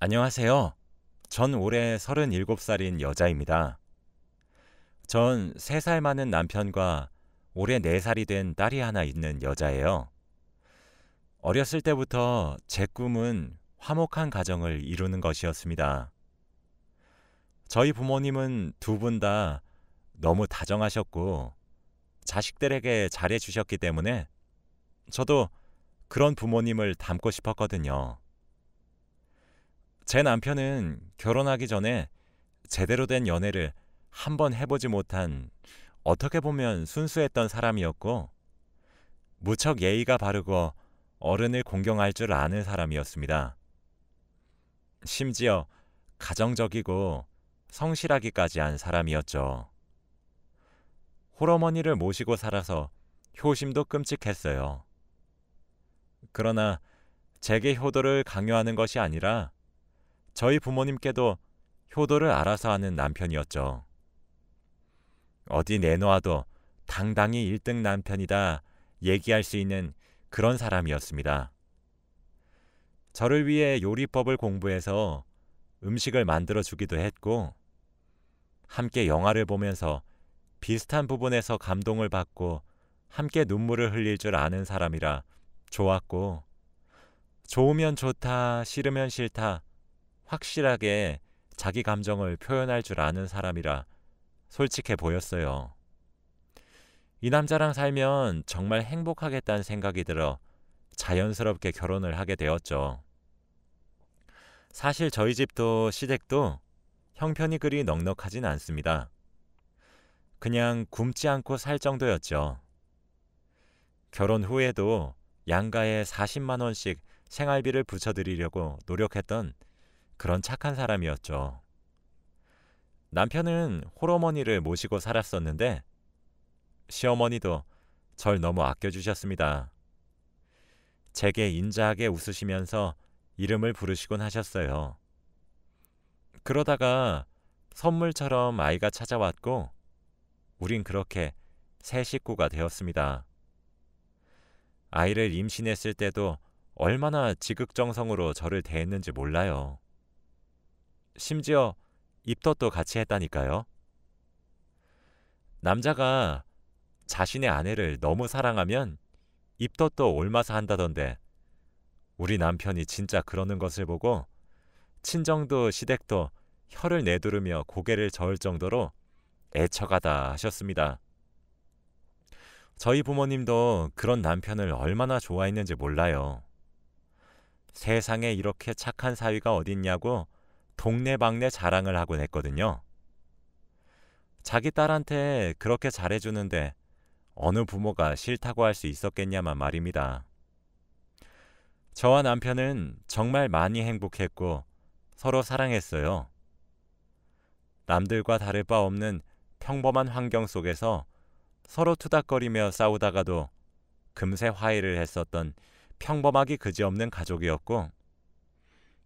안녕하세요. 전 올해 37살인 여자입니다. 전 3살 많은 남편과 올해 4살이 된 딸이 하나 있는 여자예요. 어렸을 때부터 제 꿈은 화목한 가정을 이루는 것이었습니다. 저희 부모님은 두 분 다 너무 다정하셨고 자식들에게 잘해주셨기 때문에 저도 그런 부모님을 닮고 싶었거든요. 제 남편은 결혼하기 전에 제대로 된 연애를 한 번 해보지 못한 어떻게 보면 순수했던 사람이었고 무척 예의가 바르고 어른을 공경할 줄 아는 사람이었습니다. 심지어 가정적이고 성실하기까지 한 사람이었죠. 홀어머니를 모시고 살아서 효심도 끔찍했어요. 그러나 제게 효도를 강요하는 것이 아니라 저희 부모님께도 효도를 알아서 하는 남편이었죠. 어디 내놓아도 당당히 1등 남편이다 얘기할 수 있는 그런 사람이었습니다. 저를 위해 요리법을 공부해서 음식을 만들어 주기도 했고, 함께 영화를 보면서 비슷한 부분에서 감동을 받고 함께 눈물을 흘릴 줄 아는 사람이라 좋았고, 좋으면 좋다, 싫으면 싫다, 확실하게 자기 감정을 표현할 줄 아는 사람이라 솔직해 보였어요. 이 남자랑 살면 정말 행복하겠다는 생각이 들어 자연스럽게 결혼을 하게 되었죠. 사실 저희 집도 시댁도 형편이 그리 넉넉하진 않습니다. 그냥 굶지 않고 살 정도였죠. 결혼 후에도 양가에 40만 원씩 생활비를 붙여드리려고 노력했던 그런 착한 사람이었죠. 남편은 홀어머니를 모시고 살았었는데 시어머니도 절 너무 아껴주셨습니다. 제게 인자하게 웃으시면서 이름을 부르시곤 하셨어요. 그러다가 선물처럼 아이가 찾아왔고 우린 그렇게 새 식구가 되었습니다. 아이를 임신했을 때도 얼마나 지극정성으로 저를 대했는지 몰라요. 심지어 입덧도 같이 했다니까요. 남자가 자신의 아내를 너무 사랑하면 입덧도 옮아서 한다던데 우리 남편이 진짜 그러는 것을 보고 친정도 시댁도 혀를 내두르며 고개를 저을 정도로 애처가다 하셨습니다. 저희 부모님도 그런 남편을 얼마나 좋아했는지 몰라요. 세상에 이렇게 착한 사위가 어딨냐고 동네방네 자랑을 하곤 했거든요. 자기 딸한테 그렇게 잘해주는데 어느 부모가 싫다고 할 수 있었겠냐만 말입니다. 저와 남편은 정말 많이 행복했고 서로 사랑했어요. 남들과 다를 바 없는 평범한 환경 속에서 서로 투닥거리며 싸우다가도 금세 화해를 했었던 평범하기 그지없는 가족이었고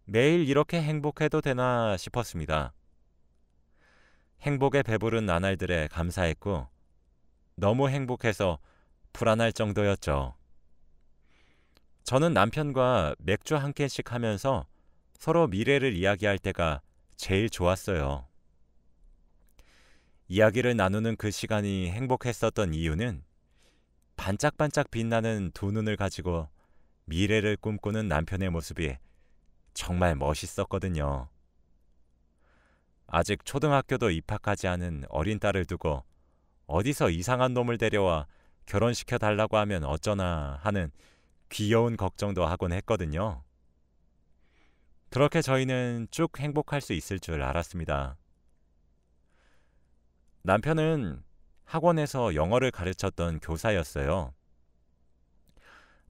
매일 이렇게 행복해도 되나 싶었습니다. 행복에 배부른 나날들에 감사했고 너무 행복해서 불안할 정도였죠. 저는 남편과 맥주 한 캔씩 하면서 서로 미래를 이야기할 때가 제일 좋았어요. 이야기를 나누는 그 시간이 행복했었던 이유는 반짝반짝 빛나는 두 눈을 가지고 미래를 꿈꾸는 남편의 모습이 정말 멋있었거든요. 아직 초등학교도 입학하지 않은 어린 딸을 두고 어디서 이상한 놈을 데려와 결혼시켜 달라고 하면 어쩌나 하는 귀여운 걱정도 하곤 했거든요. 그렇게 저희는 쭉 행복할 수 있을 줄 알았습니다. 남편은 학원에서 영어를 가르쳤던 교사였어요.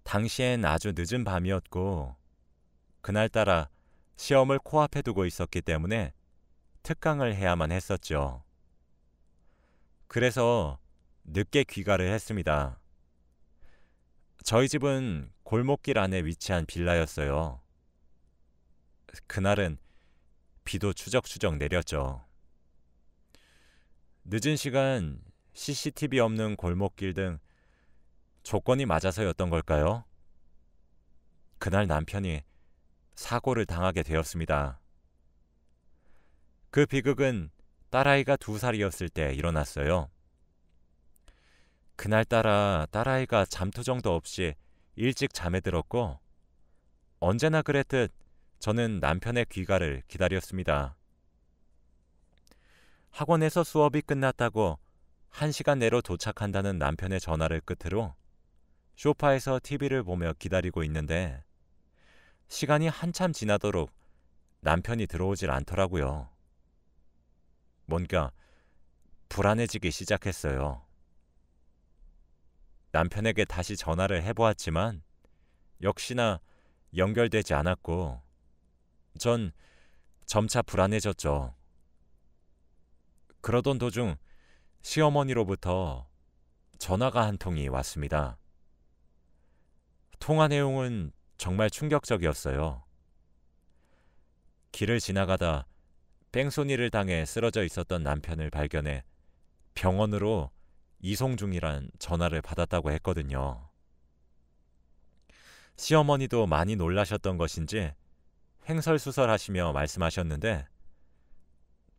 당시엔 아주 늦은 밤이었고 그날따라 시험을 코앞에 두고 있었기 때문에 특강을 해야만 했었죠. 그래서 늦게 귀가를 했습니다. 저희 집은 골목길 안에 위치한 빌라였어요. 그날은 비도 추적추적 내렸죠. 늦은 시간 CCTV 없는 골목길 등 조건이 맞아서였던 걸까요? 그날 남편이 사고를 당하게 되었습니다. 그 비극은 딸아이가 2살이었을 때 일어났어요. 그날따라 딸아이가 잠투정도 없이 일찍 잠에 들었고 언제나 그랬듯 저는 남편의 귀가를 기다렸습니다. 학원에서 수업이 끝났다고 1시간 내로 도착한다는 남편의 전화를 끝으로 소파에서 TV를 보며 기다리고 있는데 시간이 한참 지나도록 남편이 들어오질 않더라고요. 뭔가 불안해지기 시작했어요. 남편에게 다시 전화를 해보았지만 역시나 연결되지 않았고 전 점차 불안해졌죠. 그러던 도중 시어머니로부터 전화가 한 통이 왔습니다. 통화 내용은 정말 충격적이었어요. 길을 지나가다 뺑소니를 당해 쓰러져 있었던 남편을 발견해 병원으로 이송 중이란 전화를 받았다고 했거든요. 시어머니도 많이 놀라셨던 것인지 횡설수설하시며 말씀하셨는데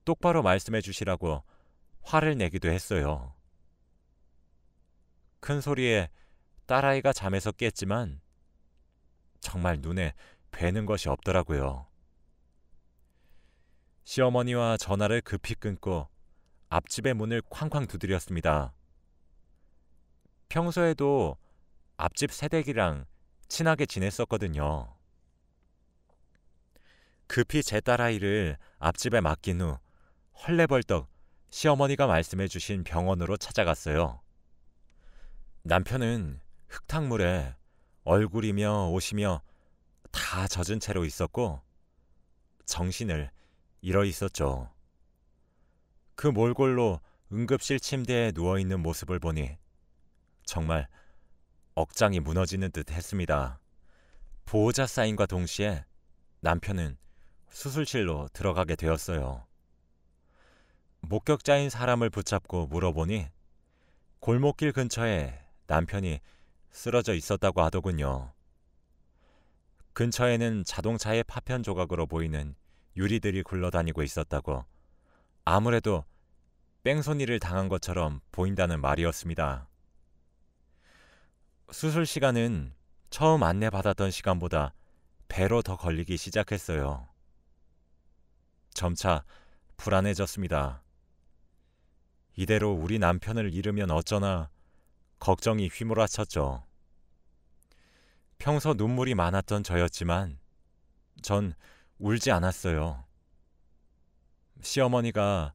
똑바로 말씀해 주시라고 화를 내기도 했어요. 큰 소리에 딸아이가 잠에서 깼지만 정말 눈에 뵈는 것이 없더라고요. 시어머니와 전화를 급히 끊고 앞집의 문을 쾅쾅 두드렸습니다. 평소에도 앞집 새댁이랑 친하게 지냈었거든요. 급히 제 딸아이를 앞집에 맡긴 후 헐레벌떡 시어머니가 말씀해 주신 병원으로 찾아갔어요. 남편은 흙탕물에 얼굴이며 옷이며 다 젖은 채로 있었고 정신을 잃어 있었죠. 그 몰골로 응급실 침대에 누워있는 모습을 보니 정말 억장이 무너지는 듯 했습니다. 보호자 사인과 동시에 남편은 수술실로 들어가게 되었어요. 목격자인 사람을 붙잡고 물어보니 골목길 근처에 남편이 쓰러져 있었다고 하더군요. 근처에는 자동차의 파편 조각으로 보이는 유리들이 굴러다니고 있었다고 아무래도 뺑소니를 당한 것처럼 보인다는 말이었습니다. 수술 시간은 처음 안내받았던 시간보다 배로 더 걸리기 시작했어요. 점차 불안해졌습니다. 이대로 우리 남편을 잃으면 어쩌나 걱정이 휘몰아쳤죠. 평소 눈물이 많았던 저였지만 전 울지 않았어요. 시어머니가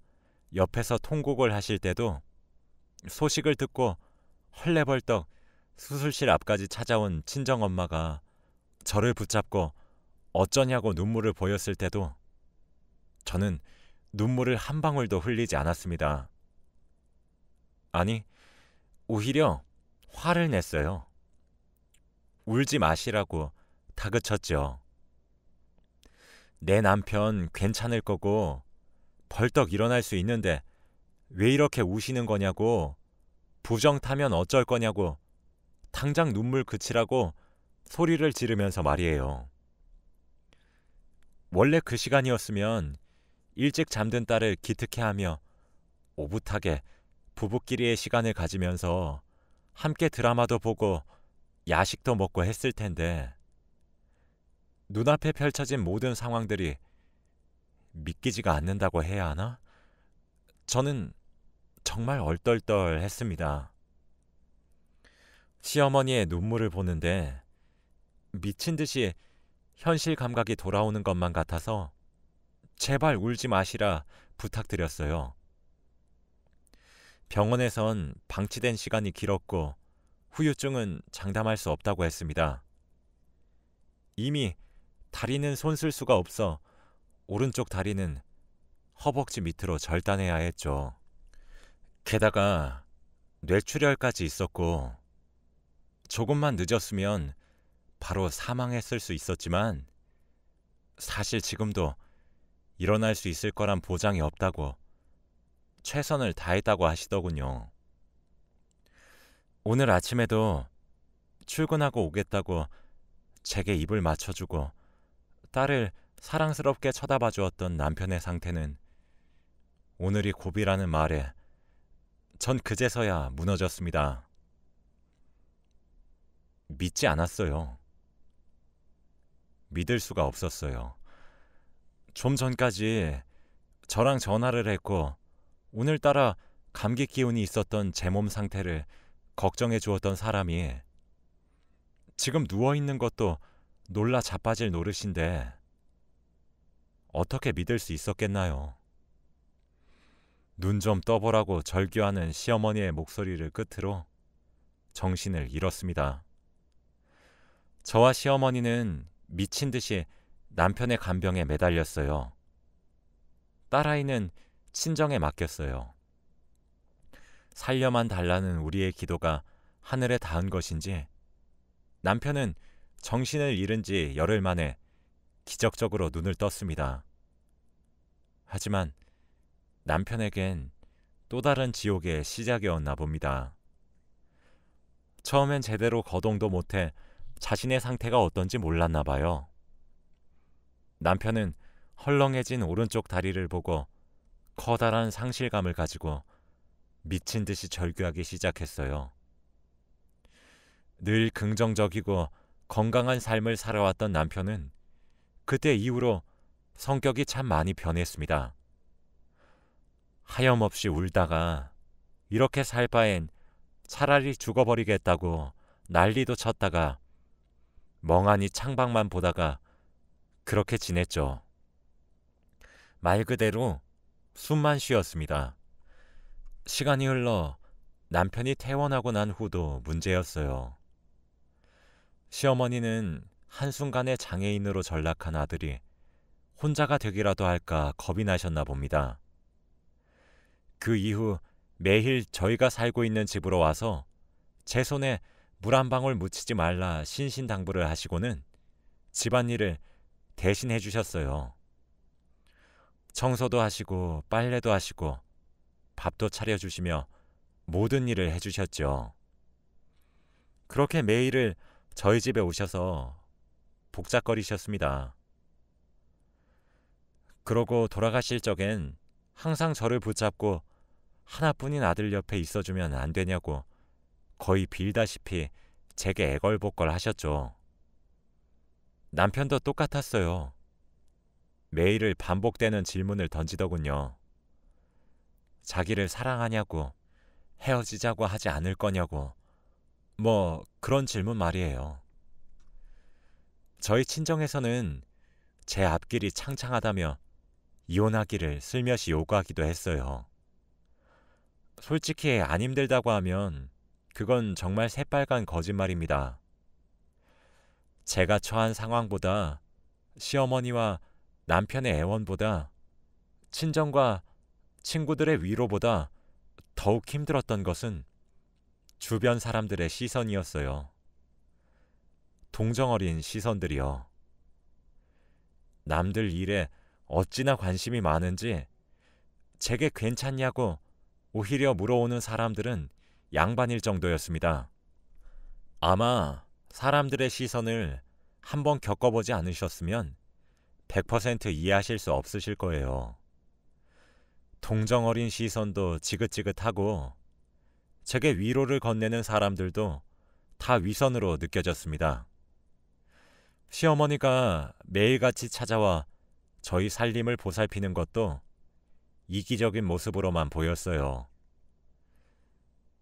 옆에서 통곡을 하실 때도 소식을 듣고 헐레벌떡 수술실 앞까지 찾아온 친정엄마가 저를 붙잡고 어쩌냐고 눈물을 보였을 때도 저는 눈물을 한 방울도 흘리지 않았습니다. 아니, 오히려 화를 냈어요. 울지 마시라고 다그쳤죠. 내 남편 괜찮을 거고 벌떡 일어날 수 있는데 왜 이렇게 우시는 거냐고, 부정 타면 어쩔 거냐고 당장 눈물 그치라고 소리를 지르면서 말이에요. 원래 그 시간이었으면 일찍 잠든 딸을 기특해하며 오붓하게 부부끼리의 시간을 가지면서 함께 드라마도 보고 야식도 먹고 했을 텐데 눈앞에 펼쳐진 모든 상황들이 믿기지가 않는다고 해야 하나? 저는 정말 얼떨떨했습니다. 시어머니의 눈물을 보는데 미친 듯이 현실 감각이 돌아오는 것만 같아서 제발 울지 마시라 부탁드렸어요. 병원에선 방치된 시간이 길었고 후유증은 장담할 수 없다고 했습니다. 이미 다리는 손 쓸 수가 없어 오른쪽 다리는 허벅지 밑으로 절단해야 했죠. 게다가 뇌출혈까지 있었고 조금만 늦었으면 바로 사망했을 수 있었지만 사실 지금도 일어날 수 있을 거란 보장이 없다고 최선을 다했다고 하시더군요. 오늘 아침에도 출근하고 오겠다고 제게 입을 맞춰주고 딸을 사랑스럽게 쳐다봐 주었던 남편의 상태는 오늘이 고비라는 말에 전 그제서야 무너졌습니다. 믿지 않았어요. 믿을 수가 없었어요. 좀 전까지 저랑 전화를 했고 오늘따라 감기 기운이 있었던 제 몸 상태를 걱정해 주었던 사람이 지금 누워있는 것도 놀라 자빠질 노릇인데 어떻게 믿을 수 있었겠나요? 눈 좀 떠보라고 절규하는 시어머니의 목소리를 끝으로 정신을 잃었습니다. 저와 시어머니는 미친 듯이 남편의 간병에 매달렸어요. 딸아이는 친정에 맡겼어요. 살려만 달라는 우리의 기도가 하늘에 닿은 것인지 남편은 정신을 잃은 지 열흘 만에 기적적으로 눈을 떴습니다. 하지만 남편에겐 또 다른 지옥의 시작이었나 봅니다. 처음엔 제대로 거동도 못해 자신의 상태가 어떤지 몰랐나 봐요. 남편은 헐렁해진 오른쪽 다리를 보고 커다란 상실감을 가지고 미친 듯이 절규하기 시작했어요. 늘 긍정적이고 건강한 삶을 살아왔던 남편은 그때 이후로 성격이 참 많이 변했습니다. 하염없이 울다가 이렇게 살 바엔 차라리 죽어버리겠다고 난리도 쳤다가 멍하니 창밖만 보다가 그렇게 지냈죠. 말 그대로 숨만 쉬었습니다. 시간이 흘러 남편이 퇴원하고 난 후도 문제였어요. 시어머니는 한순간에 장애인으로 전락한 아들이 혼자가 되기라도 할까 겁이 나셨나 봅니다. 그 이후 매일 저희가 살고 있는 집으로 와서 제 손에 물 한 방울 묻히지 말라 신신당부를 하시고는 집안일을 대신 해주셨어요. 청소도 하시고 빨래도 하시고 밥도 차려주시며 모든 일을 해주셨죠. 그렇게 매일을 저희 집에 오셔서 복작거리셨습니다. 그러고 돌아가실 적엔 항상 저를 붙잡고 하나뿐인 아들 옆에 있어주면 안 되냐고 거의 빌다시피 제게 애걸복걸 하셨죠. 남편도 똑같았어요. 매일을 반복되는 질문을 던지더군요. 자기를 사랑하냐고, 헤어지자고 하지 않을 거냐고, 뭐 그런 질문 말이에요. 저희 친정에서는 제 앞길이 창창하다며 이혼하기를 슬며시 요구하기도 했어요. 솔직히 안 힘들다고 하면 그건 정말 새빨간 거짓말입니다. 제가 처한 상황보다 시어머니와 남편의 애원보다 친정과 친구들의 위로보다 더욱 힘들었던 것은 주변 사람들의 시선이었어요. 동정어린 시선들이요. 남들 일에 어찌나 관심이 많은지 제게 괜찮냐고 오히려 물어오는 사람들은 양반일 정도였습니다. 아마 사람들의 시선을 한번 겪어보지 않으셨으면 100% 이해하실 수 없으실 거예요. 동정어린 시선도 지긋지긋하고 제게 위로를 건네는 사람들도 다 위선으로 느껴졌습니다. 시어머니가 매일같이 찾아와 저희 살림을 보살피는 것도 이기적인 모습으로만 보였어요.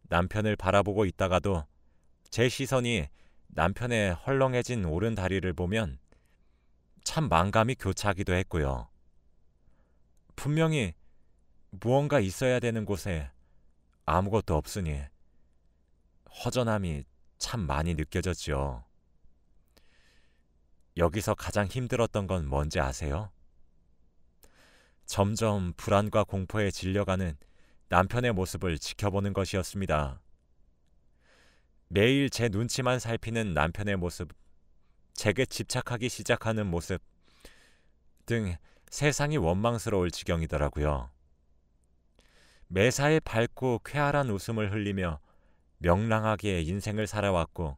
남편을 바라보고 있다가도 제 시선이 남편의 헐렁해진 오른 다리를 보면 참 만감이 교차하기도 했고요. 분명히 무언가 있어야 되는 곳에 아무것도 없으니 허전함이 참 많이 느껴졌죠. 여기서 가장 힘들었던 건 뭔지 아세요? 점점 불안과 공포에 질려가는 남편의 모습을 지켜보는 것이었습니다. 매일 제 눈치만 살피는 남편의 모습, 제게 집착하기 시작하는 모습 등 세상이 원망스러울 지경이더라고요. 매사에 밝고 쾌활한 웃음을 흘리며 명랑하게 인생을 살아왔고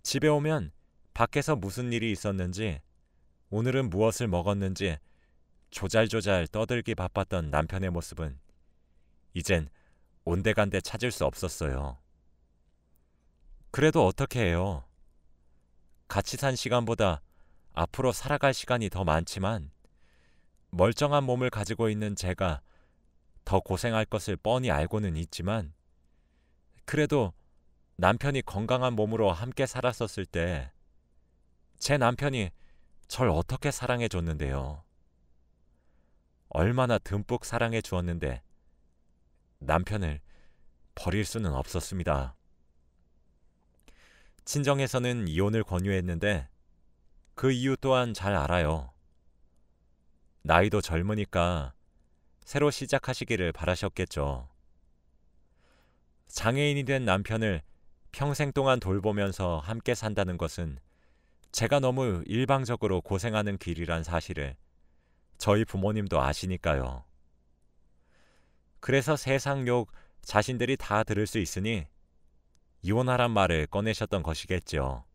집에 오면 밖에서 무슨 일이 있었는지 오늘은 무엇을 먹었는지 조잘조잘 떠들기 바빴던 남편의 모습은 이젠 온데간데 찾을 수 없었어요. 그래도 어떻게 해요? 같이 산 시간보다 앞으로 살아갈 시간이 더 많지만 멀쩡한 몸을 가지고 있는 제가 더 고생할 것을 뻔히 알고는 있지만 그래도 남편이 건강한 몸으로 함께 살았었을 때 제 남편이 절 어떻게 사랑해 줬는데요. 얼마나 듬뿍 사랑해 주었는데 남편을 버릴 수는 없었습니다. 친정에서는 이혼을 권유했는데 그 이유 또한 잘 알아요. 나이도 젊으니까 새로 시작하시기를 바라셨겠죠. 장애인이 된 남편을 평생 동안 돌보면서 함께 산다는 것은 제가 너무 일방적으로 고생하는 길이란 사실을 저희 부모님도 아시니까요. 그래서 세상 욕 자신들이 다 들을 수 있으니 이혼하란 말을 꺼내셨던 것이겠죠.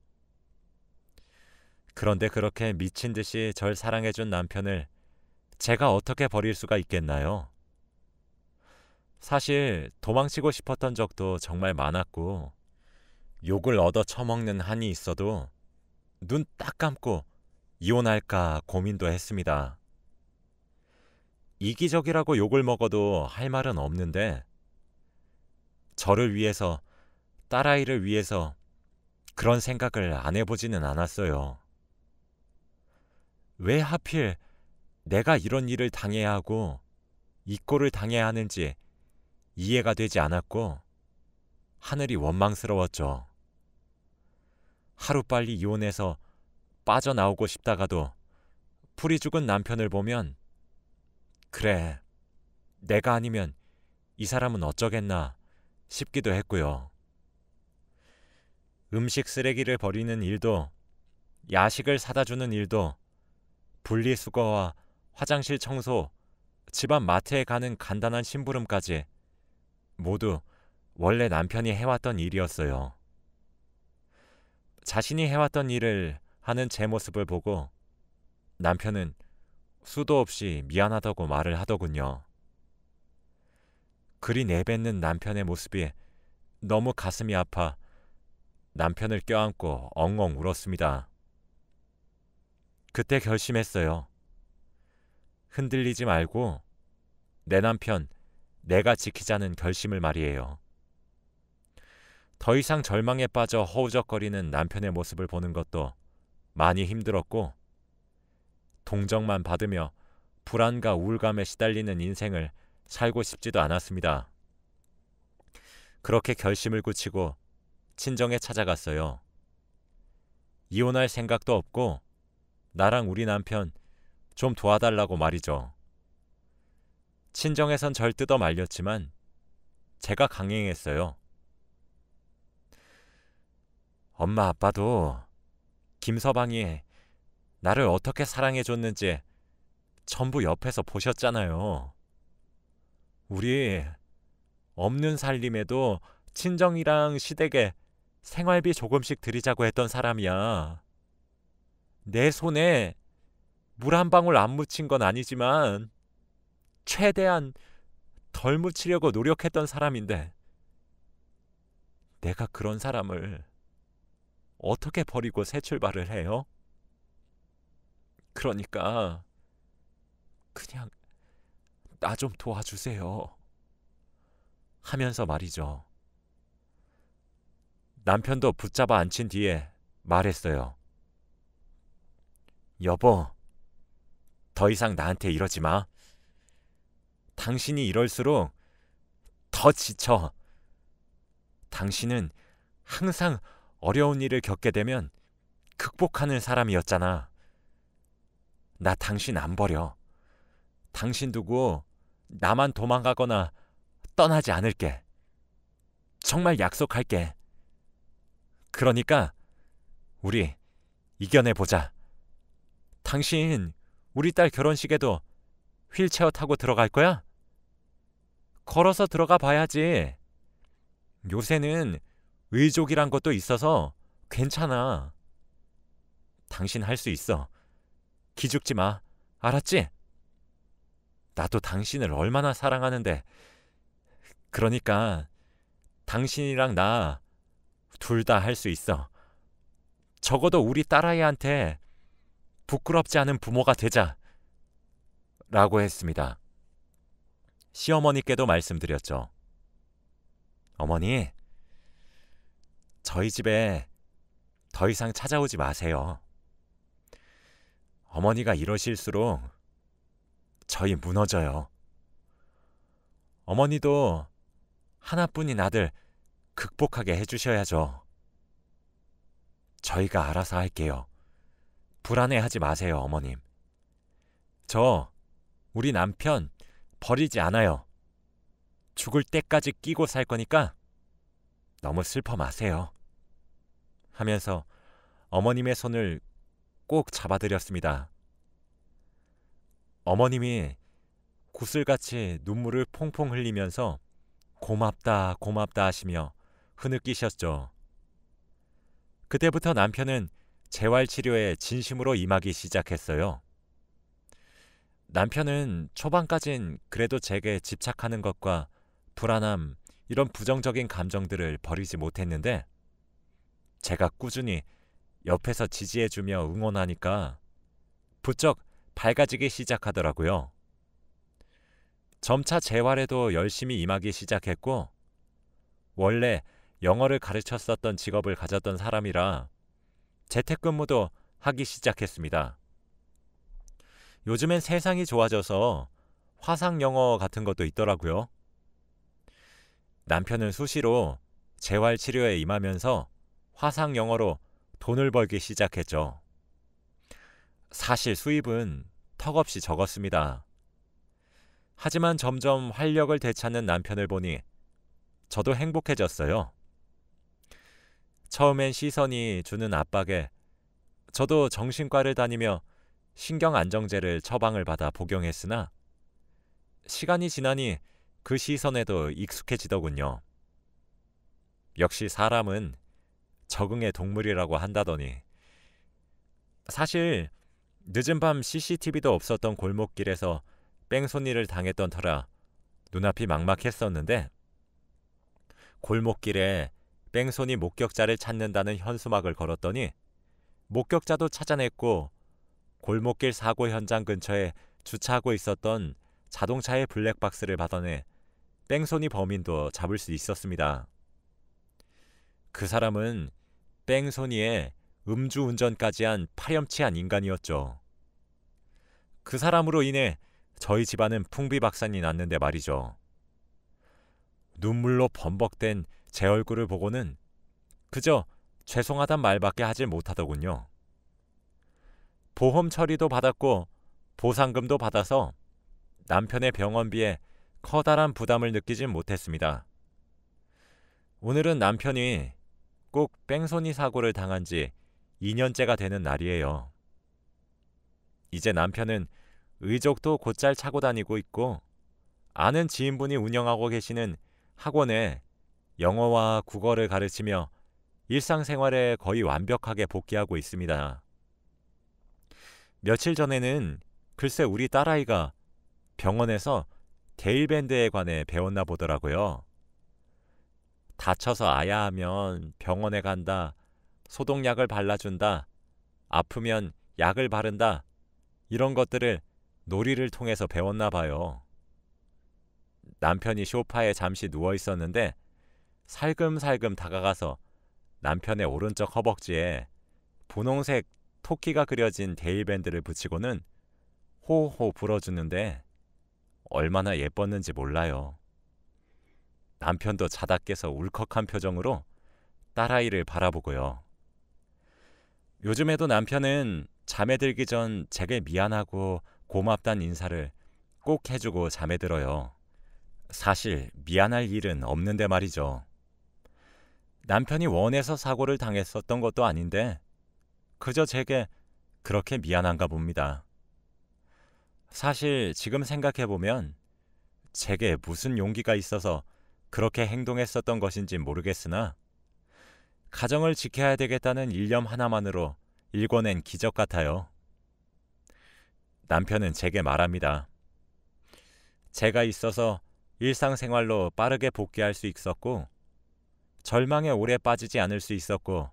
그런데 그렇게 미친 듯이 절 사랑해준 남편을 제가 어떻게 버릴 수가 있겠나요? 사실 도망치고 싶었던 적도 정말 많았고 욕을 얻어 처먹는 한이 있어도 눈 딱 감고 이혼할까 고민도 했습니다. 이기적이라고 욕을 먹어도 할 말은 없는데 저를 위해서, 딸아이를 위해서 그런 생각을 안 해보지는 않았어요. 왜 하필 내가 이런 일을 당해야 하고 이 꼴을 당해야 하는지 이해가 되지 않았고 하늘이 원망스러웠죠. 하루빨리 이혼해서 빠져나오고 싶다가도 풀이 죽은 남편을 보면 그래, 내가 아니면 이 사람은 어쩌겠나 싶기도 했고요. 음식 쓰레기를 버리는 일도, 야식을 사다 주는 일도, 분리수거와 화장실 청소, 집안 마트에 가는 간단한 심부름까지 모두 원래 남편이 해왔던 일이었어요. 자신이 해왔던 일을 하는 제 모습을 보고 남편은 수도 없이 미안하다고 말을 하더군요. 그리 내뱉는 남편의 모습이 너무 가슴이 아파 남편을 껴안고 엉엉 울었습니다. 그때 결심했어요. 흔들리지 말고 내 남편, 내가 지키자는 결심을 말이에요. 더 이상 절망에 빠져 허우적거리는 남편의 모습을 보는 것도 많이 힘들었고 동정만 받으며 불안과 우울감에 시달리는 인생을 살고 싶지도 않았습니다. 그렇게 결심을 굳히고 친정에 찾아갔어요. 이혼할 생각도 없고 나랑 우리 남편 좀 도와달라고 말이죠. 친정에선 절 뜯어 말렸지만 제가 강행했어요. 엄마 아빠도 김서방이 나를 어떻게 사랑해줬는지 전부 옆에서 보셨잖아요. 우리 없는 살림에도 친정이랑 시댁에 생활비 조금씩 드리자고 했던 사람이야. 내 손에 물 한 방울 안 묻힌 건 아니지만 최대한 덜 묻히려고 노력했던 사람인데 내가 그런 사람을 어떻게 버리고 새 출발을 해요? 그러니까 그냥 나 좀 도와주세요. 하면서 말이죠. 남편도 붙잡아 앉힌 뒤에 말했어요. 여보, 더 이상 나한테 이러지 마. 당신이 이럴수록 더 지쳐. 당신은 항상 어려운 일을 겪게 되면 극복하는 사람이었잖아. 나 당신 안 버려. 당신 두고 나만 도망가거나 떠나지 않을게. 정말 약속할게. 그러니까 우리 이겨내보자. 당신 우리 딸 결혼식에도 휠체어 타고 들어갈 거야? 걸어서 들어가 봐야지. 요새는 의족이란 것도 있어서 괜찮아. 당신 할 수 있어. 기죽지 마. 알았지? 나도 당신을 얼마나 사랑하는데. 그러니까 당신이랑 나 둘 다 할 수 있어. 적어도 우리 딸아이한테 부끄럽지 않은 부모가 되자. 라고 했습니다. 시어머니께도 말씀드렸죠. 어머니, 저희 집에 더 이상 찾아오지 마세요. 어머니가 이러실수록 저희 무너져요. 어머니도 하나뿐인 아들 극복하게 해주셔야죠. 저희가 알아서 할게요. 불안해하지 마세요, 어머님. 우리 남편 버리지 않아요. 죽을 때까지 끼고 살 거니까 너무 슬퍼 마세요. 하면서 어머님의 손을 꼭 잡아드렸습니다. 어머님이 구슬같이 눈물을 퐁퐁 흘리면서 고맙다 고맙다 하시며 흐느끼셨죠. 그때부터 남편은 재활치료에 진심으로 임하기 시작했어요. 남편은 초반까진 그래도 제게 집착하는 것과 불안함, 이런 부정적인 감정들을 버리지 못했는데 제가 꾸준히 옆에서 지지해주며 응원하니까 부쩍 밝아지기 시작하더라고요. 점차 재활에도 열심히 임하기 시작했고 원래 영어를 가르쳤었던 직업을 가졌던 사람이라 재택근무도 하기 시작했습니다. 요즘엔 세상이 좋아져서 화상 영어 같은 것도 있더라고요. 남편은 수시로 재활치료에 임하면서 화상 영어로 돈을 벌기 시작했죠. 사실 수입은 턱없이 적었습니다. 하지만 점점 활력을 되찾는 남편을 보니 저도 행복해졌어요. 처음엔 시선이 주는 압박에 저도 정신과를 다니며 신경안정제를 처방을 받아 복용했으나 시간이 지나니 그 시선에도 익숙해지더군요. 역시 사람은 적응의 동물이라고 한다더니. 사실 늦은 밤 CCTV도 없었던 골목길에서 뺑소니를 당했던 터라 눈앞이 막막했었는데 골목길에 뺑소니 목격자를 찾는다는 현수막을 걸었더니 목격자도 찾아냈고 골목길 사고 현장 근처에 주차하고 있었던 자동차의 블랙박스를 받아내 뺑소니 범인도 잡을 수 있었습니다. 그 사람은 뺑소니에 음주운전까지 한 파렴치한 인간이었죠. 그 사람으로 인해 저희 집안은 풍비박산이 났는데 말이죠. 눈물로 범벅된 제 얼굴을 보고는 그저 죄송하단 말밖에 하질 못하더군요. 보험 처리도 받았고 보상금도 받아서 남편의 병원비에 커다란 부담을 느끼진 못했습니다. 오늘은 남편이 꼭 뺑소니 사고를 당한 지 2년째가 되는 날이에요. 이제 남편은 의족도 곧잘 차고 다니고 있고 아는 지인분이 운영하고 계시는 학원에 영어와 국어를 가르치며 일상생활에 거의 완벽하게 복귀하고 있습니다. 며칠 전에는 글쎄 우리 딸아이가 병원에서 데일밴드에 관해 배웠나 보더라고요. 다쳐서 아야하면 병원에 간다, 소독약을 발라준다, 아프면 약을 바른다, 이런 것들을 놀이를 통해서 배웠나 봐요. 남편이 소파에 잠시 누워 있었는데 살금살금 다가가서 남편의 오른쪽 허벅지에 분홍색 토끼가 그려진 데일밴드를 붙이고는 호호 불어주는데 얼마나 예뻤는지 몰라요. 남편도 자다 깨서 울컥한 표정으로 딸아이를 바라보고요. 요즘에도 남편은 잠에 들기 전 제게 미안하고 고맙단 인사를 꼭 해주고 잠에 들어요. 사실 미안할 일은 없는데 말이죠. 남편이 원해서 사고를 당했었던 것도 아닌데 그저 제게 그렇게 미안한가 봅니다. 사실 지금 생각해보면 제게 무슨 용기가 있어서 그렇게 행동했었던 것인지 모르겠으나 가정을 지켜야 되겠다는 일념 하나만으로 일궈낸 기적 같아요. 남편은 제게 말합니다. 제가 있어서 일상생활로 빠르게 복귀할 수 있었고, 절망에 오래 빠지지 않을 수 있었고,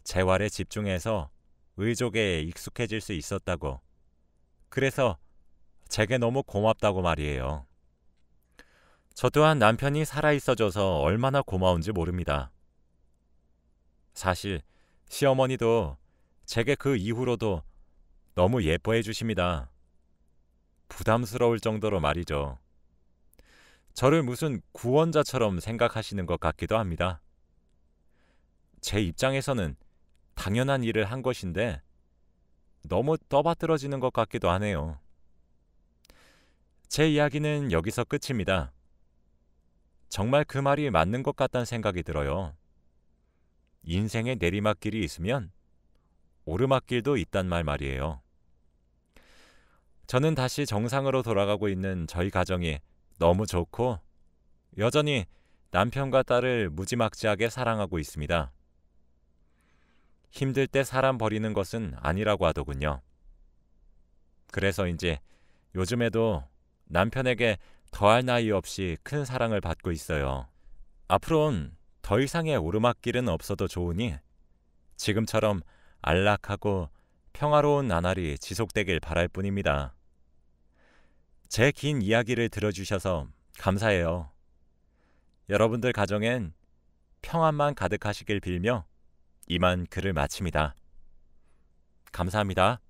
재활에 집중해서 의족에 익숙해질 수 있었다고. 그래서 제게 너무 고맙다고 말이에요. 저 또한 남편이 살아있어줘서 얼마나 고마운지 모릅니다. 사실 시어머니도 제게 그 이후로도 너무 예뻐해 주십니다. 부담스러울 정도로 말이죠. 저를 무슨 구원자처럼 생각하시는 것 같기도 합니다. 제 입장에서는 당연한 일을 한 것인데 너무 떠받들어지는 것 같기도 하네요. 제 이야기는 여기서 끝입니다. 정말 그 말이 맞는 것 같다는 생각이 들어요. 인생의 내리막길이 있으면 오르막길도 있단 말이에요. 저는 다시 정상으로 돌아가고 있는 저희 가정이 너무 좋고 여전히 남편과 딸을 무지막지하게 사랑하고 있습니다. 힘들 때 사람 버리는 것은 아니라고 하더군요. 그래서인지 요즘에도 남편에게 더할 나위 없이 큰 사랑을 받고 있어요. 앞으로는 더 이상의 오르막길은 없어도 좋으니 지금처럼 안락하고 평화로운 나날이 지속되길 바랄 뿐입니다. 제 긴 이야기를 들어주셔서 감사해요. 여러분들 가정엔 평안만 가득하시길 빌며 이만 글을 마칩니다. 감사합니다.